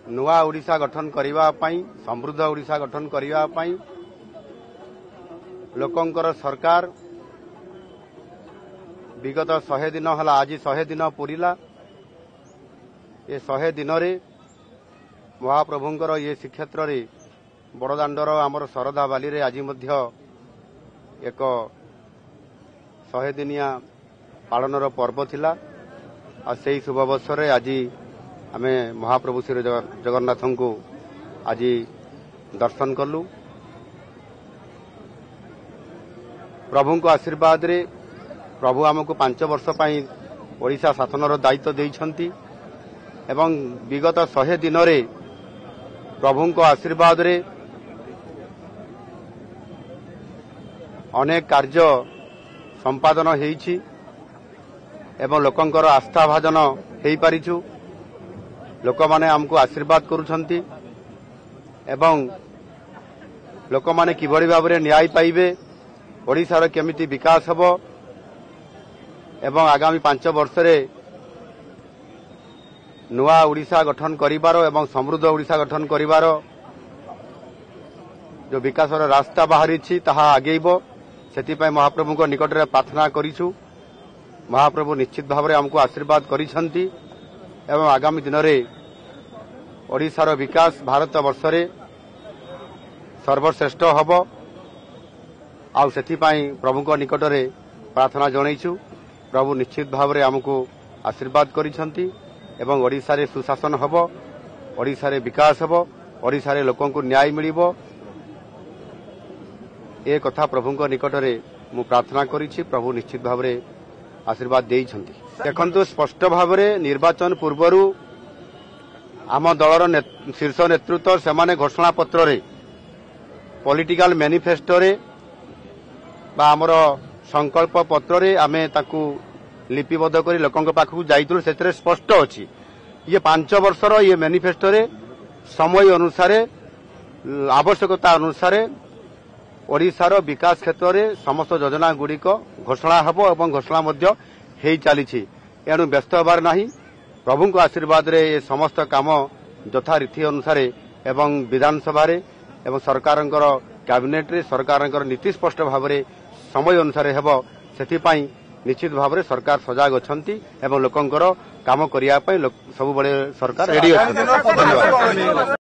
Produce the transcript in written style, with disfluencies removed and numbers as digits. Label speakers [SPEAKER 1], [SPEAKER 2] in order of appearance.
[SPEAKER 1] नुआ ओडिशा गठन करने समृद्ध ओडिशा गठन करने लोकंकर सरकार विगत 100 दिन है आज 100 दिन पूरीला ये 100 दिन महाप्रभुंकर ये श्रीक्षेत्र रे बड़दाण्डर आमर शरधा बाली रे आज एक 100 दिनिया पालनर पर्व थिला और से शुभ अवसर आज आम महाप्रभु श्री जगन्नाथ को आज दर्शन कलु। प्रभु को आशीर्वाद रे प्रभु आमको 5 वर्ष पई ओडिशा शासनर दायित्व देइछंती एवं विगत 100 दिन रे प्रभु को आशीर्वाद रे अनेक कार्य संपादन हेइछि एवं लोकंकर आस्था भाजन हेइ पारिछु। लोक माने हमको आशीर्वाद करुछंती एवं लोक माने किभଳି भाबरे न्याय पाइबे ओडिशार केमिति विकास हबो एवं आगामी 5 वर्ष रे नुआ ओडिशा गठन करिवार एवं समृद्ध ओडिशा गठन करिवार जो विकासर रास्ता बाहरी ताहा आगेइबो सेतिपय महाप्रभु को निकट रे प्रार्थना करिछु। महाप्रभु निश्चित भाव में हमको आशीर्वाद करिसंती एवं आगामी दिन में ओडिशार विकास भारत वर्ष रे सर्वश्रेष्ठ हब आउ सेतिपय प्रभु को निकट रे प्रार्थना जणैछु। प्रभु निश्चित भाव में हमको आशीर्वाद करिसंती एवं ओडिशा रे सुशासन हब ओडिशा रे विकास हब ओडिशा रे लोकन को न्याय मिलिबो ए कथा प्रभु को निकट रे मु प्रार्थना करिछि। प्रभु निश्चित भाव में आशीर्वाद देइछंती। देखंतु स्पष्ट भाव में निर्वाचन पूर्वरु आम दलर शीर्ष नेतृत्व सेमाने घोषणा पत्र रे पॉलिटिकल मैनिफेस्टो रे बा आमर संकल्प पत्र रे आमे ताकू लिपिबद्ध करी लोकंक पाखु जाइतु सेतरे स्पष्ट अछि ये 5 वर्षर ये मैनिफेस्टो रे समय अनुसार आवश्यकता अनुसार ओडिशार विकास क्षेत्र में समस्त योजना गुड़िक घोषणा हब और घोषणा हो चली एणु व्यस्त होबार नहीं। प्रभु को आशीर्वाद रे ये समस्त काम यथारीति अनुसार एवं विधानसभा एवं सरकार कैबिनेट रे सरकार नीति स्पष्ट भाव में समय अनुसार हेब से निश्चित भाव में सरकार सजाग अछंती एवं लोकंकर काम करिया पई सब बड़े सरकार रेडी अछंती। धन्यवाद।